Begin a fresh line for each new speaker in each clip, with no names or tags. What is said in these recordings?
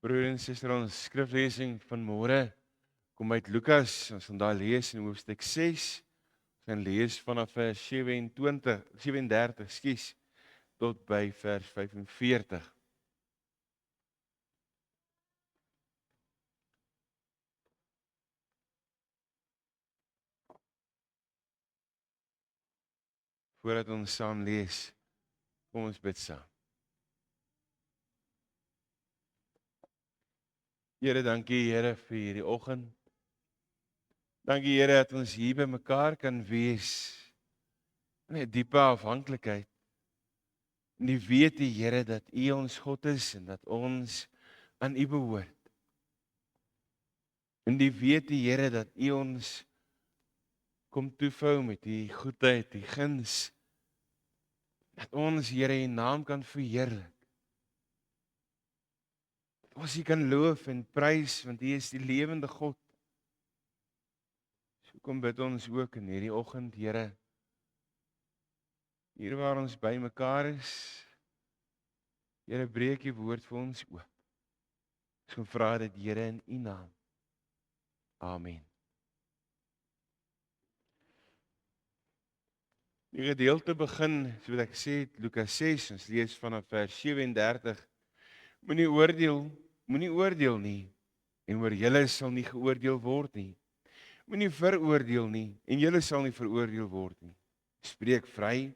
Broer en suster, ons skriflesing van môre kom uit Lukas. Ons gaan daar lees in hoofstuk 6. Ons gaan lees vanaf vers 37, tot by vers 45. Voordat ons saam lees, kom ons bid saam. Here, dankie Here vir hierdie oggend. Dankie Here dat ons hier by mekaar kan wees in 'n diepe afhanklikheid. En die weet die Here dat U ons God is en dat ons aan U behoort. En die weet die Here dat U ons kom toevou met U goedheid, U guns. Dat ons Here U naam kan verheerlik. Dat ons U kan loof en prys want U is die lewende God. So kom bid ons ook in hierdie oggend, Here. Hier waar ons by mekaar is, Here, breek U woord vir ons oop. Ons kom vra dit, Here, in U naam. Amen. Die gedeelte begin, soos ek gesê het, Lukas 6, ons lees vanaf vers 37. Moenie oordeel nie, en oor julle sal nie geoordeel word nie. Moenie veroordeel nie, en julle sal nie veroordeel word nie. Spreek vry,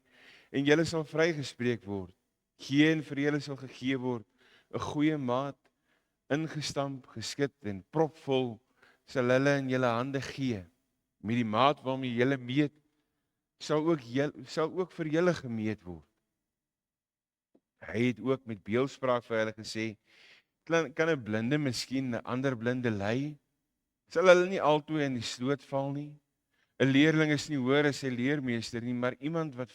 en julle sal vrygespreek word. Gee en vir julle sal gegee word, 'n goeie maat, ingestamp, geskit en propvol, sal hulle in julle hande gee. Met die maat waarmee julle meet, sal ook vir julle gemeet word. Hy het ook met beeldspraak vir hulle gesê, kan 'n blinde miskien 'n ander blinde lei? Sal hulle nie altoe in die sloot val nie? 'n Leerling is nie hoër as sy leermeester nie, maar iemand wat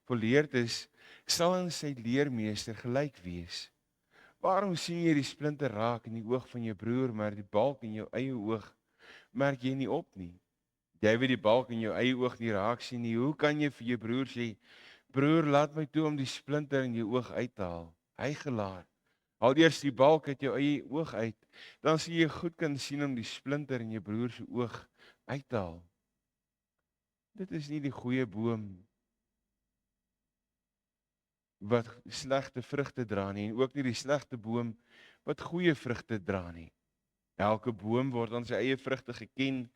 volleerd is, sal aan sy leermeester gelyk wees. Waarom sien jy die splinter raak in die oog van jou broer, maar die balk in jou eie oog merk jy nie op nie? Jy weet die balk in jou eie oog nie raak sien nie, hoe kan jy vir jou broer sê, broer, laat my toe om die splinter in jou oog uit te haal? Hygelaar, haal eers die balk uit jou eie oog uit, dan sal jy goed kan sien om die splinter in jou broer se oog uit te haal. Dit is nie die goeie boom wat slegte vrugte dra nie, en ook nie die slegte boom wat goeie vrugte dra nie. Elke boom word aan sy eie vrugte geken,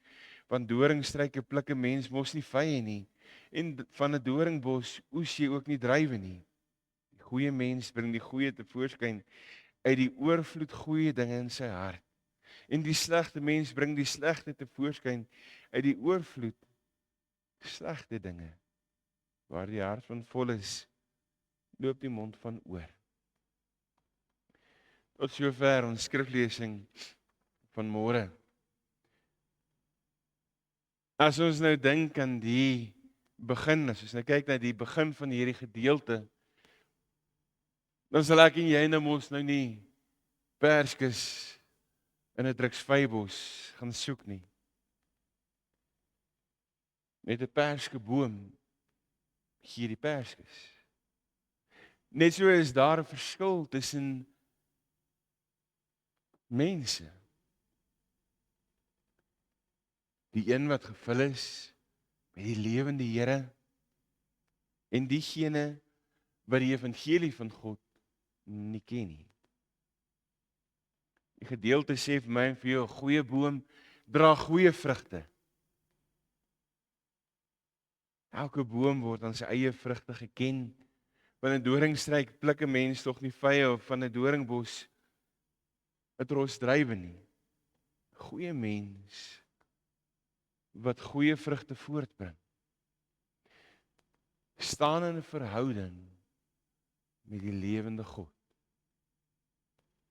want doringstruike pluk 'n mens mos nie vye nie, en van 'n doringbos oes jy ook nie druiwe nie. Die goeie mens bring die goeie tevoorskyn uit die oorvloed goeie dinge in sy hart, en die slegte mens bring die slegte tevoorskyn uit die oorvloed slegte dinge. Waar die hart van vol is, loop die mond van oor. Tot sover ons skriflesing van môre. As ons nou dink aan die begin, as ons nou kyk na die begin van hierdie gedeelte, dan sal ek en jy nou mos nou nie perskes in 'n druksvybos gaan soek nie. Met 'n perske boom gee die perskes. Net so is daar 'n verskil tussen mense. Die een wat gevul is met die lewende Here, en diegene wat die evangelie van God nie ken nie. Die gedeelte sê vir my en vir jou, 'n goeie boom dra goeie vrugte. Elke boom word aan sy eie vrugte geken. Van 'n doringstruik pluk 'n mens tog nie vye, of van 'n doringbos 'n tros druiwe nie. Goeie mens wat goeie vrugte voortbring, staan in 'n verhouding met die lewende God.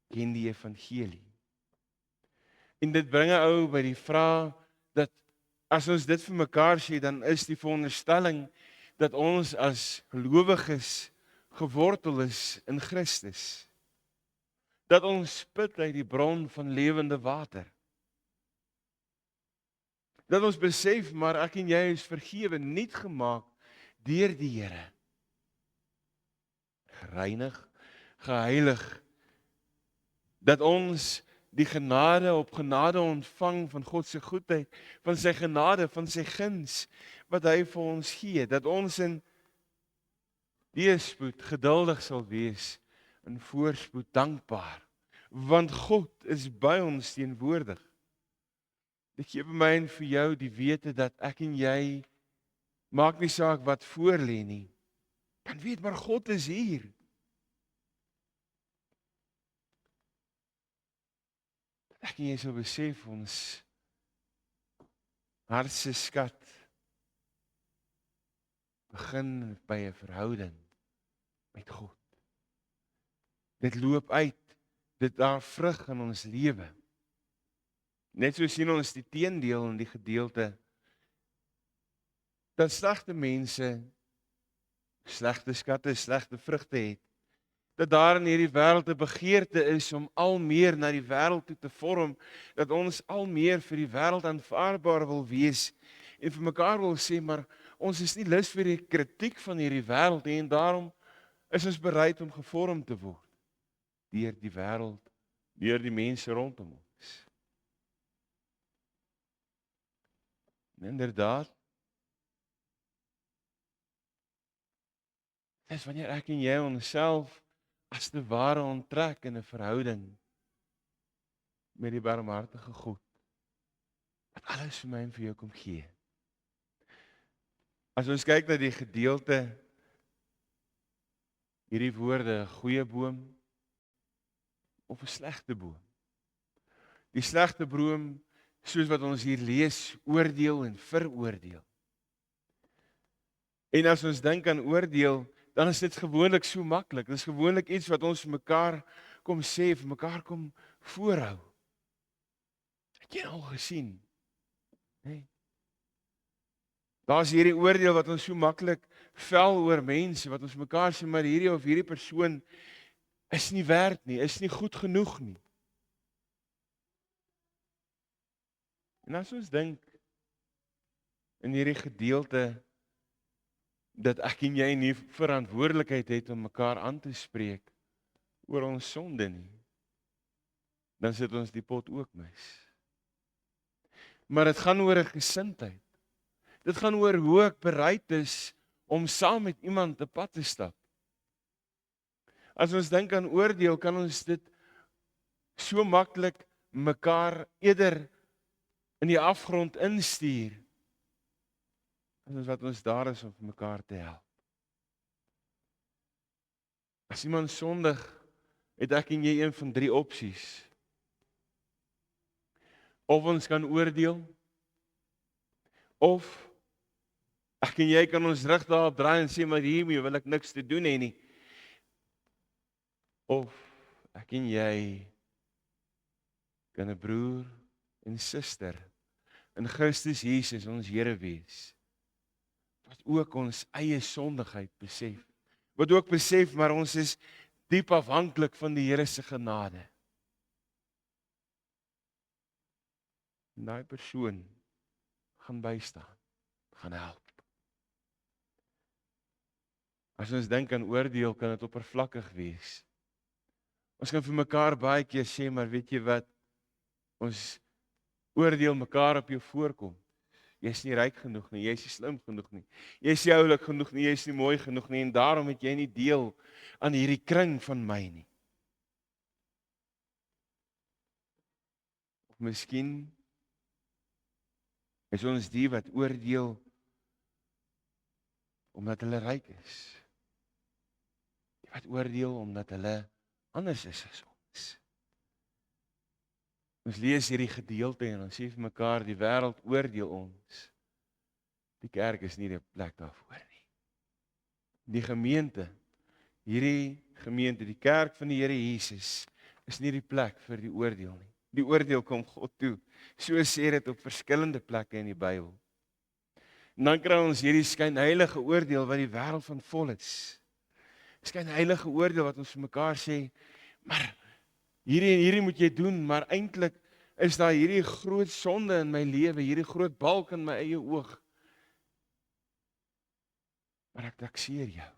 Ken die evangelie. En dit bring 'n ou by die vraag dat as ons dit vir mekaar sê, dan is die veronderstelling dat ons as gelowiges gewortel is in Christus. Dat ons put uit die bron van lewende water. Dat ons besef, maar ek en jy is vergewe, nuut gemaak deur die Here. Gereinig, geheilig Dat ons die genade op genade ontvang van God se goedheid, van sy genade, van sy guns wat hy vir ons gee, dat ons in teëspoed geduldig sal wees, in voorspoed dankbaar, want God is by ons teenwoordig. Dit gee vir my en vir jou die wete dat ek en jy, maak nie saak wat voor lê nie, kan weet maar God is hier. Ek en jy sal besef ons hartse skat begin by 'n verhouding met God. Dit loop uit, dit daar vrug in ons lewe. Net so sien ons die teendeel in die gedeelte, dat slegte mense, slegte skatte, slegte vrugte het, dat daar in hierdie wêreld 'n begeerte is om al meer na die wêreld toe te vorm, dat ons al meer vir die wêreld aanvaarbaar wil wees, en vir mekaar wil sê, maar ons is nie lus vir die kritiek van hierdie wêreld nie, en daarom is ons bereid om gevorm te word deur die wêreld, deur die mense rondom ons. En inderdaad, dis wanneer ek en jy onsself as te ware onttrek in 'n verhouding met die barmhartige God, wat alles vir my en vir jou kom gee. As ons kyk na die gedeelte, hierdie woorde, 'n goeie boom of 'n slegte boom. Die slegte boom, soos wat ons hier lees, oordeel en veroordeel. En as ons dink aan oordeel, dan is dit gewoonlik so maklik. Dit is gewoonlik iets wat ons vir mekaar kom sê, vir mekaar kom voorhou. Het jy al gesien? Nee. Daar's hierdie oordeel wat ons so maklik vel oor mense, wat ons mekaar sê, maar hierdie of hierdie persoon is nie werd nie, is nie goed genoeg nie. En as ons dink in hierdie gedeelte, dat ek en jy nie verantwoordelikheid het om mekaar aan te spreek oor ons sonde nie, dan sit ons die pot ook mis. Maar dit gaan oor 'n gesindheid. Dit gaan oor hoe ek bereid is om saam met iemand 'n pad te stap. As ons dink aan oordeel, kan ons dit so maklik mekaar eerder in die afgrond instuur, as wat ons daar is om mekaar te help. As iemand sondig, het ek en jy een van 3 opsies. Of ons kan oordeel, of ek en jy kan ons rug daarop draai en sê, maar hiermee wil ek niks te doen hê nie. Of ek en jy kan 'n broer en suster in Christus Jesus ons Here wees, wat ook ons eie sondigheid besef, wat ook besef, maar ons is diep afhanklik van die Here se genade. En daai persoon gaan bystaan, gaan help. As ons dink aan oordeel, kan dit oppervlakkig wees. Ons kan vir mekaar baie keer sê, maar weet jy wat, ons oordeel mekaar op jou voorkom. Jy is nie ryk genoeg nie, jy is nie slim genoeg nie, jy is nie oulik genoeg nie, jy is nie mooi genoeg nie, en daarom het jy nie deel aan hierdie kring van my nie. Of miskien is ons die wat oordeel omdat hulle ryk is. Die wat oordeel omdat hulle anders is as ons. Ons lees hierdie gedeelte en ons sê vir mekaar, die wêreld oordeel ons. Die kerk is nie die plek daarvoor nie. Die gemeente, hierdie gemeente, die kerk van die Here Jesus, is nie die plek vir die oordeel nie. Die oordeel kom God toe. So sê dit op verskillende plekke in die Bybel. En dan kry ons hierdie skynheilige oordeel wat die wêreld van vol is. Skynheilige oordeel wat ons vir mekaar sê, maar hierdie moet jy doen, maar eintlik is daar hierdie groot sonde in my lewe, hierdie groot balk in my eie oog. Maar ek takseer jou.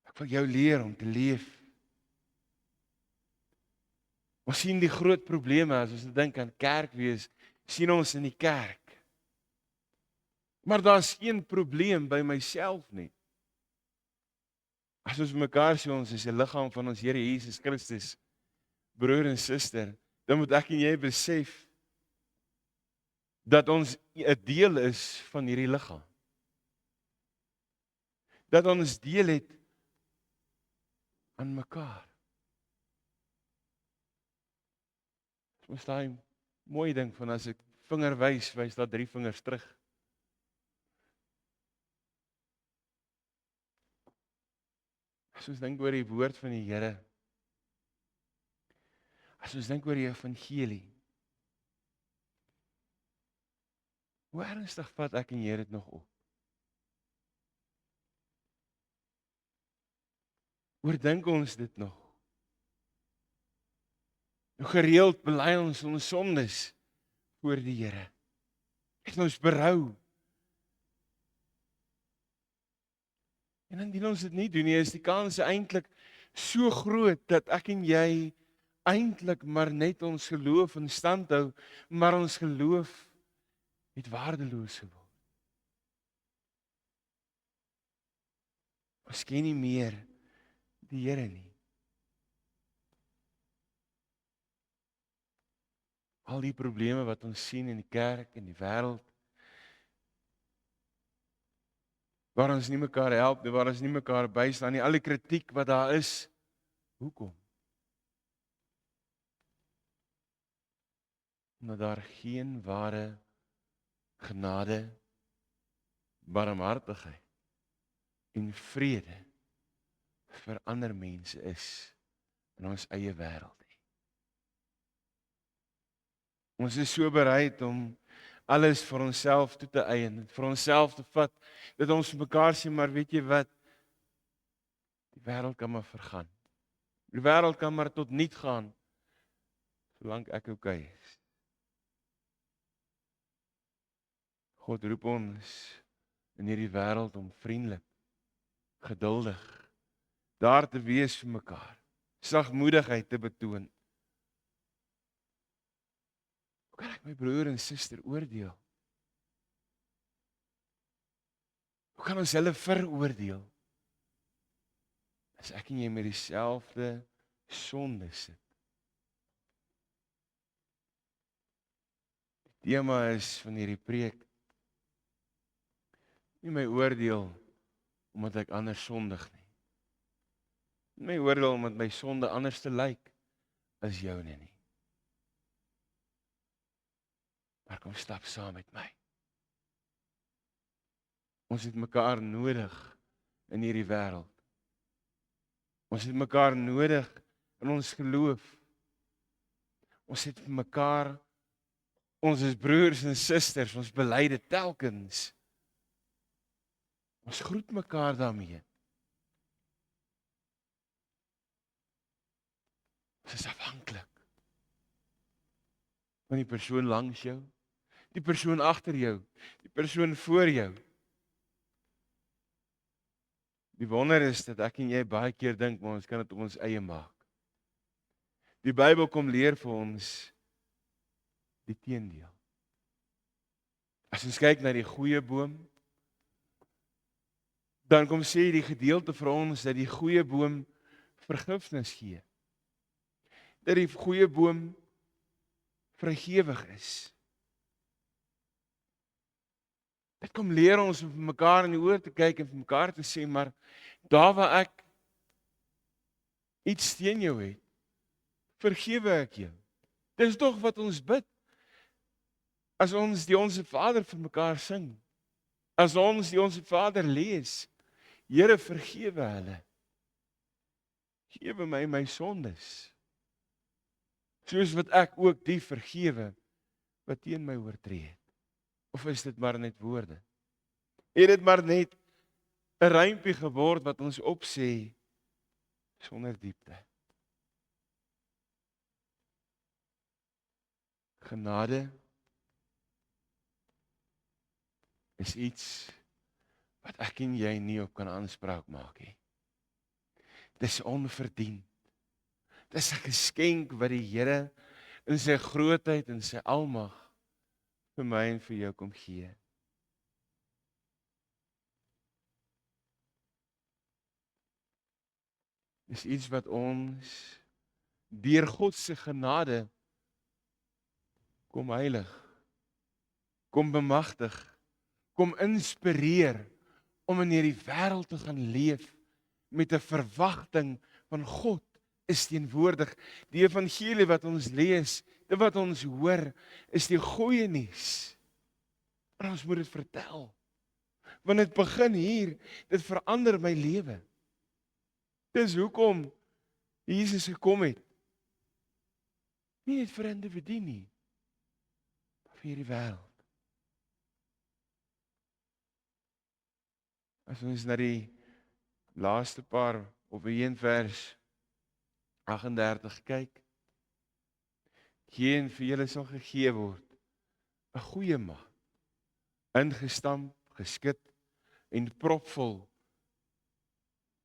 Ek wil jou leer om te leef Ons sien die groot probleme as ons dink aan kerk wees, sien ons in die kerk. Maar daar's geen probleem by myself nie. As ons mekaar sê ons is die liggaam van ons Here Jesus Christus, broer en suster, dan moet ek en jy besef dat ons 'n deel is van hierdie liggaam. Dat ons deel het aan mekaar. Ons daai mooi ding van as ek vinger wys daar 3 vingers terug. As ons dink oor die woord van die Here, as ons dink oor die evangelie, hoe ernstig vat ek en jy dit nog op? Oordink ons dit nog? Hoe gereeld bely ons sondes voor die Here? Het ons berou? En indien ons dit nie doen nie, is die kans eintlik so groot dat ek en jy eintlik maar net ons geloof in stand hou, maar ons geloof het waardeloos geword. Ons ken nie meer die Here nie. Al die probleme wat ons sien in die kerk en die wêreld, waar ons nie mekaar help nie, waar ons nie mekaar bystaan nie, al die kritiek wat daar is, hoekom? Omdat daar geen ware genade, barmhartigheid en vrede vir ander mense is in ons eie wêreld. Ons is so bereid om alles vir onsself toe te eien, vir onsself te vat, dat ons mekaar sê, maar weet jy wat? Die wêreld kan maar vergaan. Die wêreld kan maar tot niet gaan, solank ek okay is. God roep ons in hierdie wêreld om vriendelik, geduldig, daar te wees vir mekaar, sagmoedigheid te betoon. Hoe kan ek my broer en suster oordeel? Hoe kan ons hulle veroordeel? As ek en jy met dieselfde sonde sit. Die tema is van hierdie preek, nie my oordeel omdat ek anders sondig nie. Nie my oordeel omdat my sonde anders te lyk as joune nie. Maar kom stap saam met my. Ons het mekaar nodig in hierdie wêreld. Ons het mekaar nodig in ons geloof. Ons het mekaar, ons is broers en susters, ons bely dit telkens. Ons groet mekaar daarmee. Ons is afhanklik van die persoon langs jou, die persoon agter jou, die persoon voor jou. Die wonder is dat ek en jy baie keer dink, maar ons kan dit op ons eie maak. Die Bybel kom leer vir ons die teendeel. As ons kyk na die goeie boom, dan kom sê die gedeelte vir ons dat die goeie boom vergifnis gee. Dat die goeie boom vrygewig is. Dit kom leer ons om vir mekaar in die oor te kyk en vir mekaar te sê, maar daar waar ek iets teen jou het, vergewe ek jou. Dis tog wat ons bid. As ons die Onse Vader vir mekaar sing, as ons die Onse Vader lees, Here vergewe hulle. Gewe my my sondes. Soos wat ek ook die vergewe wat teen my oortree het. Of is dit maar net woorde? Het dit maar net 'n rympie geword wat ons opsê sonder diepte? Genade is iets wat ek en jy nie op kan aanspraak maak nie. Dis onverdiend. Dis 'n geskenk wat die Here in sy grootheid en sy almag vir my en vir jou kom gee. Dis iets wat ons deur God se genade kom heilig, kom bemagtig, kom inspireer om in hierdie wêreld te gaan leef met 'n verwagting van God is teenwoordig. Die evangelie wat ons lees, dit wat ons hoor, is die goeie nuus. Maar ons moet dit vertel. Want dit begin hier, dit verander my lewe. Dis hoekom Jesus gekom het. Nie net vir individue nie, maar vir hierdie wêreld. As ons na die laaste paar of een vers 38 kyk, geen vir julle sal gegee word 'n goeie mag, ingestamp, geskit en propvol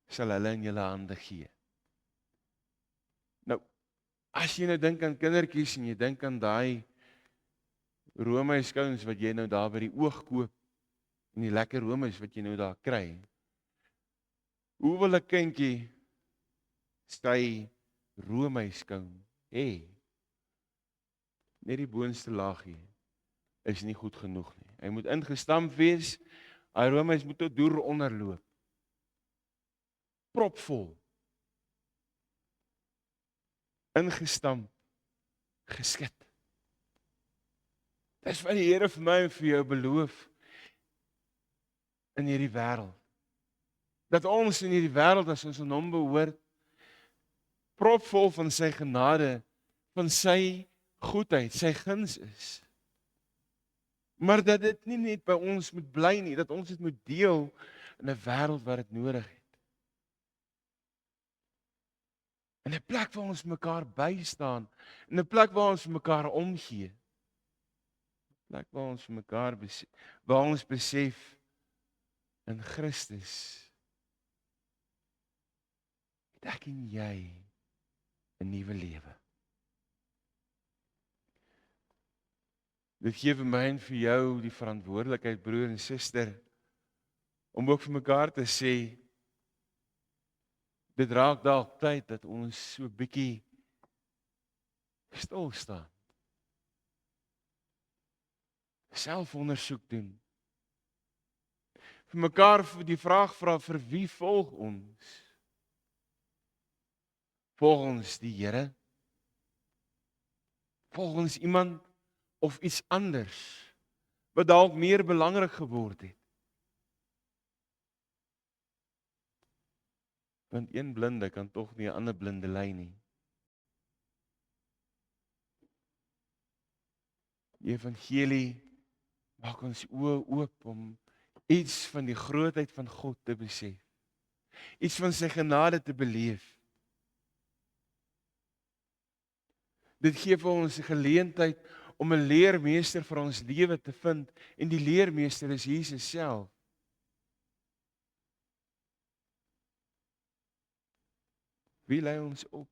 sal hulle in julle hande gee. Nou, as jy nou dink aan kindertjies en jy dink aan daai roomys wat jy nou daar by die oog koop en die lekker roomys wat jy nou daar kry, hoe wil 'n kindjie sy roomyskoon hê? Net die boonste laagie is nie goed genoeg nie. Hy moet ingestamp wees, hy roomys moet tot deur onderloop. Propvol. Ingestamp, geskit. Dis wat die Here vir my en vir jou beloof in hierdie wêreld. Dat ons in hierdie wêreld as ons aan hom behoort, propvol van sy genade, van sy goedheid, sy guns is. Maar dat dit nie net by ons moet bly nie, dat ons dit moet deel in 'n wêreld wat dit nodig het. In 'n plek waar ons mekaar bystaan, in 'n plek waar ons mekaar omgee. 'n Plek waar ons mekaar waar ons besef in Christus het ek en jy 'n nuwe lewe. Dit gee vir my en vir jou die verantwoordelikheid, broer en suster, om ook vir mekaar te sê, dit raak dalk tyd dat ons so bietjie stil staan. Selfondersoek doen. Vir mekaar die vraag vra, vir wie volg ons? Volg ons die Here? Volg ons iemand of iets anders wat dalk meer belangrik geword het? Want een blinde kan tog nie 'n ander blinde lei nie. Die evangelie maak ons oë oop om iets van die grootheid van God te besef. Iets van sy genade te beleef. Dit gee vir ons 'n geleentheid om 'n leermeester vir ons lewe te vind, en die leermeester is Jesus self. Wie lei ons op?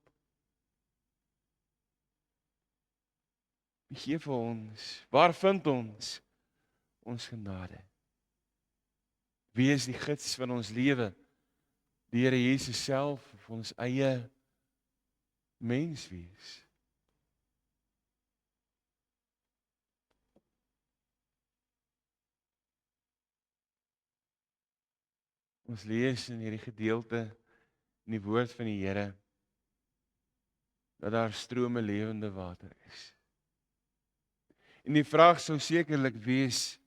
Wie gee vir ons? Waar vind ons genade? Wie is die gids van ons lewe? Die Here Jesus self of ons eie menswees? Ons lees in hierdie gedeelte in die woord van die Here dat daar strome lewende water is. En die vraag sou sekerlik wees,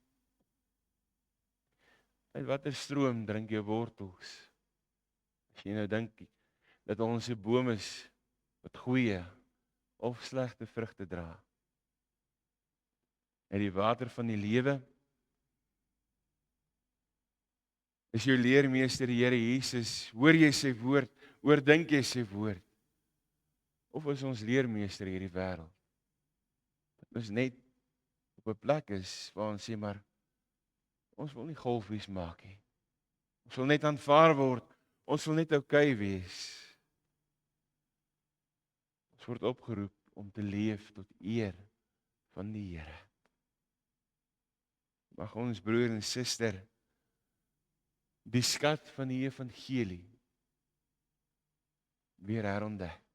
uit watter stroom drink jou wortels? As jy nou dink dat ons 'n boom is wat goeie of slegte vrugte dra. Uit die water van die lewe is jou leermeester die Here Jesus. Hoor jy sy woord? Oordink jy sy woord? Of is ons leermeester hierdie wêreld? Dat ons net op 'n plek is waar ons sê, maar ons wil nie golfies maak nie. Ons wil net aanvaar word. Ons wil net okay wees. Ons word opgeroep om te leef tot eer van die Here. Mag ons broer en suster die skat van die evangelie weer herontdek.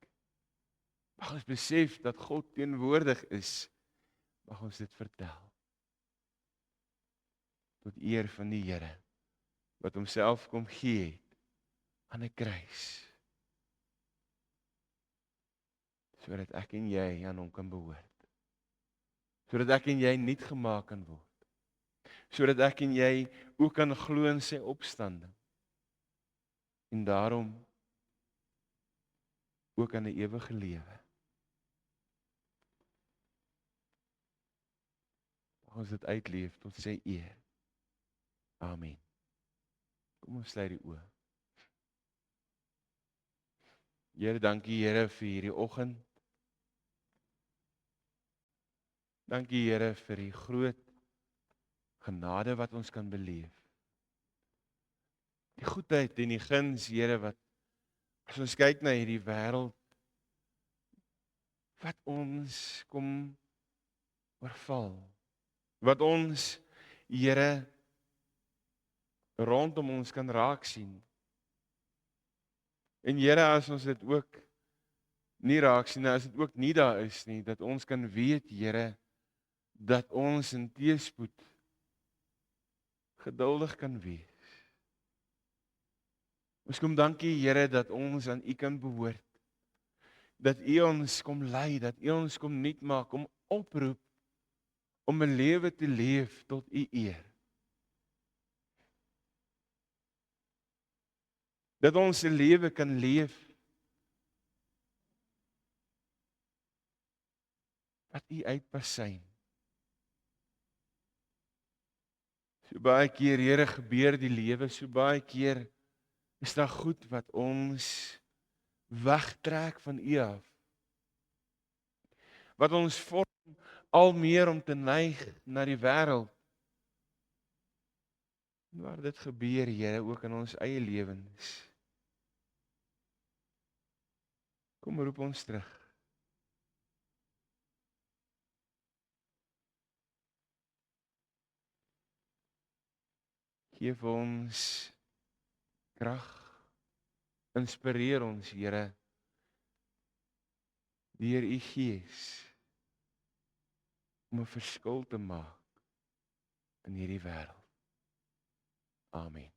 Mag ons besef dat God teenwoordig is. Mag ons dit vertel. Tot eer van die Here, wat homself kom gee het aan 'n kruis. Sodat ek en jy aan hom kan behoort. Sodat ek en jy nuut gemaak kan word. Sodat ek en jy ook kan glo in sy opstanding. En daarom ook aan 'n ewige lewe. Mag ons dit uitleef tot sy eer. Amen. Kom ons sluit die oë. Here, dankie Here vir hierdie oggend. Dankie Here vir die groot genade wat ons kan beleef. Die goedheid en die guns, Here, wat as ons kyk na hierdie wêreld wat ons kom oorval. Wat ons, Here, rondom ons kan raak sien. En Here, as ons dit ook nie raak sien, as dit ook nie daar is nie, dat ons kan weet, Here, dat ons in teëspoed geduldig kan wees. Ons kom dankie, Here, dat ons aan U kan behoort. Dat U ons kom lei, dat U ons kom nuut maak, om oproep om 'n lewe te leef tot U eer. Dat ons 'n lewe kan leef wat U uitpasyn. So baie keer, Here, gebeur die lewe, so baie keer is daar goed wat ons wegtrek van U af. Wat ons vorm al meer om te neig na die wêreld. Maar dit gebeur, Here, ook in ons eie lewens. Kom roep ons terug. Geef ons krag. Inspireer ons, Here, deur U Gees om 'n verskil te maak in hierdie wêreld. Amen.